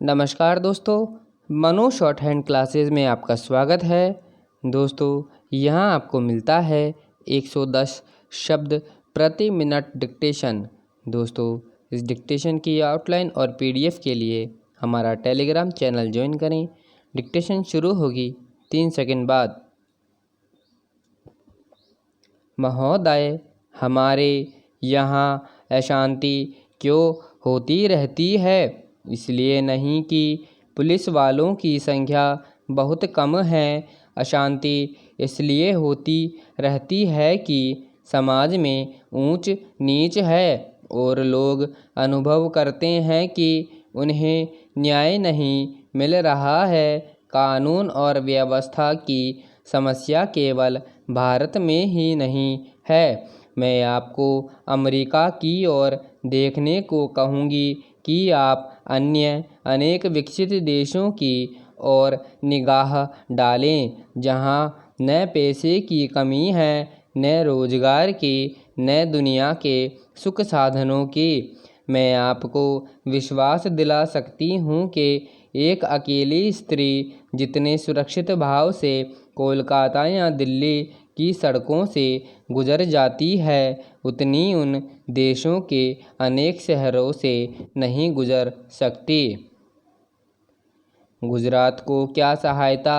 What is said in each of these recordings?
नमस्कार दोस्तों, मनो शॉर्ट हैंड क्लासेस में आपका स्वागत है। दोस्तों, यहाँ आपको मिलता है 110 शब्द प्रति मिनट डिक्टेशन। दोस्तों, इस डिक्टेशन की आउटलाइन और पीडीएफ के लिए हमारा टेलीग्राम चैनल ज्वाइन करें। डिक्टेशन शुरू होगी 3 सेकंड बाद। महोदय, हमारे यहाँ अशांति क्यों होती रहती है? इसलिए नहीं कि पुलिस वालों की संख्या बहुत कम है। अशांति इसलिए होती रहती है कि समाज में ऊंच नीच है और लोग अनुभव करते हैं कि उन्हें न्याय नहीं मिल रहा है। कानून और व्यवस्था की समस्या केवल भारत में ही नहीं है। मैं आपको अमेरिका की ओर देखने को कहूँगी कि आप अन्य अनेक विकसित देशों की ओर निगाह डालें, जहां न पैसे की कमी है, न रोजगार की, न दुनिया के सुख साधनों की। मैं आपको विश्वास दिला सकती हूँ कि एक अकेली स्त्री जितने सुरक्षित भाव से कोलकाता या दिल्ली की सड़कों से गुजर जाती है, उतनी उन देशों के अनेक शहरों से नहीं गुजर सकती। गुजरात को क्या सहायता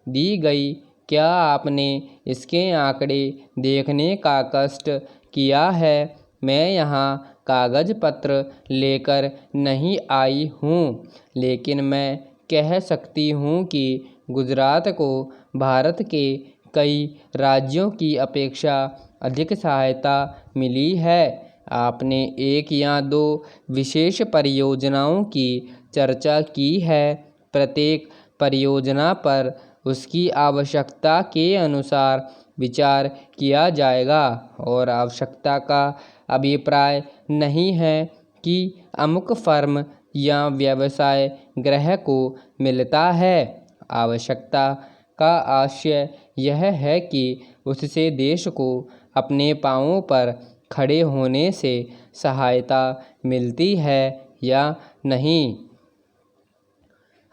दी गई? क्या आपने इसके आंकड़े देखने का कष्ट किया है? मैं यहाँ कागज पत्र लेकर नहीं आई हूँ, लेकिन मैं कह सकती हूँ कि गुजरात को भारत के कई राज्यों की अपेक्षा अधिक सहायता मिली है। आपने एक या दो विशेष परियोजनाओं की चर्चा की है। प्रत्येक परियोजना पर उसकी आवश्यकता के अनुसार विचार किया जाएगा और आवश्यकता का अभिप्राय नहीं है कि अमुक फर्म या व्यवसाय ग्रह को मिलता है। आवश्यकता का आशय यह है कि उससे देश को अपने पांवों पर खड़े होने से सहायता मिलती है या नहीं।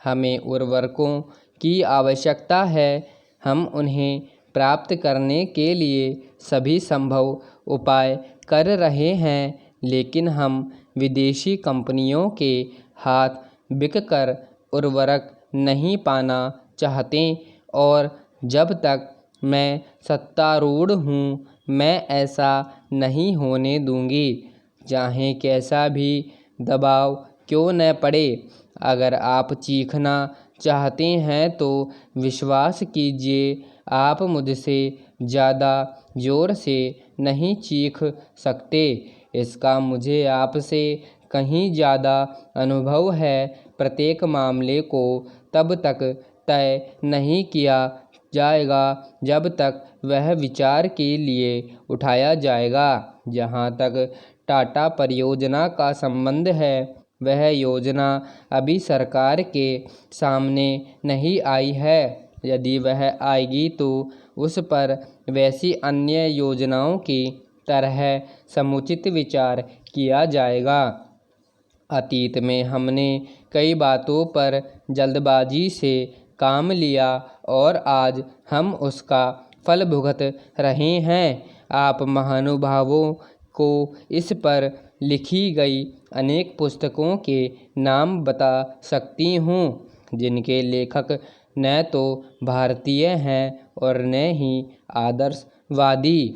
हमें उर्वरकों की आवश्यकता है। हम उन्हें प्राप्त करने के लिए सभी संभव उपाय कर रहे हैं, लेकिन हम विदेशी कंपनियों के हाथ बिककर उर्वरक नहीं पाना चाहते और जब तक मैं सत्तारूढ़ हूँ, मैं ऐसा नहीं होने दूंगी, चाहे कैसा भी दबाव क्यों न पड़े। अगर आप चीखना चाहते हैं तो विश्वास कीजिए, आप मुझसे ज़्यादा ज़ोर से नहीं चीख सकते। इसका मुझे आपसे कहीं ज़्यादा अनुभव है। प्रत्येक मामले को तब तक तय नहीं किया जाएगा जब तक वह विचार के लिए उठाया जाएगा। जहाँ तक टाटा परियोजना का संबंध है, वह योजना अभी सरकार के सामने नहीं आई है। यदि वह आएगी तो उस पर वैसी अन्य योजनाओं की तरह समुचित विचार किया जाएगा। अतीत में हमने कई बातों पर जल्दबाजी से काम लिया और आज हम उसका फल भुगत रहे हैं। आप महानुभावों को इस पर लिखी गई अनेक पुस्तकों के नाम बता सकती हूँ, जिनके लेखक न तो भारतीय हैं और न ही आदर्शवादी।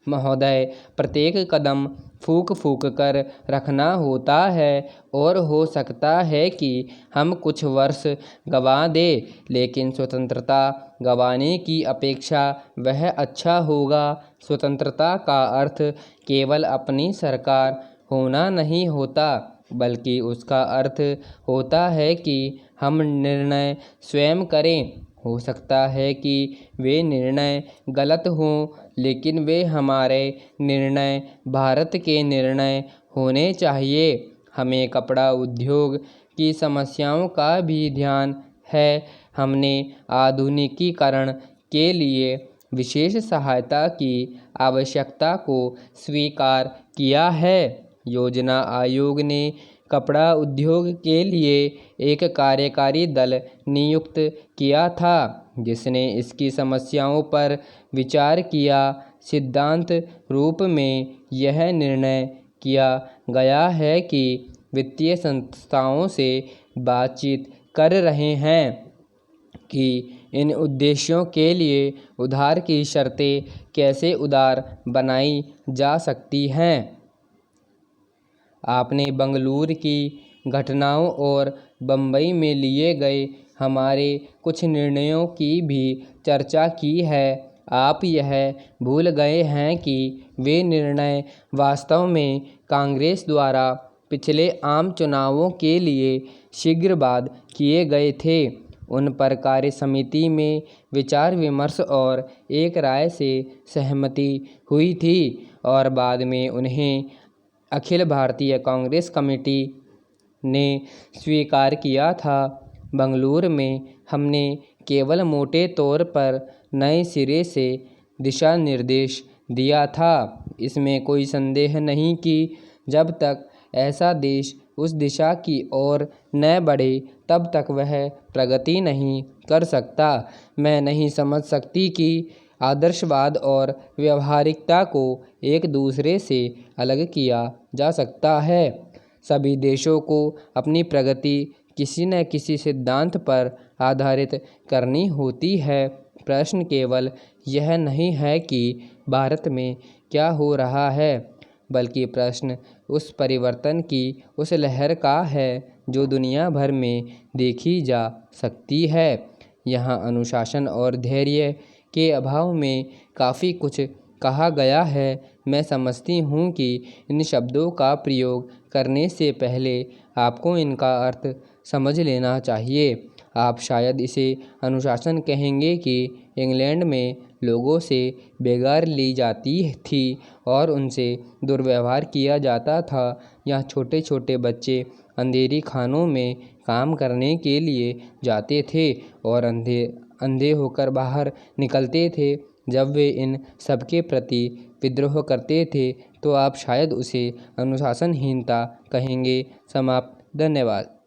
महोदय, प्रत्येक कदम फूंक फूंक कर रखना होता है और हो सकता है कि हम कुछ वर्ष गंवा दें, लेकिन स्वतंत्रता गंवाने की अपेक्षा वह अच्छा होगा। स्वतंत्रता का अर्थ केवल अपनी सरकार होना नहीं होता, बल्कि उसका अर्थ होता है कि हम निर्णय स्वयं करें। हो सकता है कि वे निर्णय गलत हों, लेकिन वे हमारे निर्णय भारत के निर्णय होने चाहिए। हमें कपड़ा उद्योग की समस्याओं का भी ध्यान है। हमने आधुनिकीकरण के लिए विशेष सहायता की आवश्यकता को स्वीकार किया है। योजना आयोग ने कपड़ा उद्योग के लिए एक कार्यकारी दल नियुक्त किया था जिसने इसकी समस्याओं पर विचार किया। सिद्धांत रूप में यह निर्णय किया गया है कि वित्तीय संस्थाओं से बातचीत कर रहे हैं कि इन उद्देश्यों के लिए उधार की शर्तें कैसे उदार बनाई जा सकती हैं। आपने बंगलुरु की घटनाओं और बम्बई में लिए गए हमारे कुछ निर्णयों की भी चर्चा की है। आप यह भूल गए हैं कि वे निर्णय वास्तव में कांग्रेस द्वारा पिछले आम चुनावों के लिए शीघ्र बाद किए गए थे। उन पर कार्य समिति में विचार विमर्श और एक राय से सहमति हुई थी और बाद में उन्हें अखिल भारतीय कांग्रेस कमेटी ने स्वीकार किया था। बंगलुरु में हमने केवल मोटे तौर पर नए सिरे से दिशा निर्देश दिया था। इसमें कोई संदेह नहीं कि जब तक ऐसा देश उस दिशा की ओर न बढ़े तब तक वह प्रगति नहीं कर सकता। मैं नहीं समझ सकती कि आदर्शवाद और व्यावहारिकता को एक दूसरे से अलग किया जा सकता है। सभी देशों को अपनी प्रगति किसी न किसी सिद्धांत पर आधारित करनी होती है। प्रश्न केवल यह नहीं है कि भारत में क्या हो रहा है, बल्कि प्रश्न उस परिवर्तन की उस लहर का है जो दुनिया भर में देखी जा सकती है। यहाँ अनुशासन और धैर्य के अभाव में काफ़ी कुछ कहा गया है। मैं समझती हूँ कि इन शब्दों का प्रयोग करने से पहले आपको इनका अर्थ समझ लेना चाहिए। आप शायद इसे अनुशासन कहेंगे कि इंग्लैंड में लोगों से बेगार ली जाती थी और उनसे दुर्व्यवहार किया जाता था। यहाँ छोटे छोटे बच्चे अंधेरी खानों में काम करने के लिए जाते थे और अंधे होकर बाहर निकलते थे। जब वे इन सब के प्रति विद्रोह करते थे तो आप शायद उसे अनुशासनहीनता कहेंगे। समाप्त। धन्यवाद।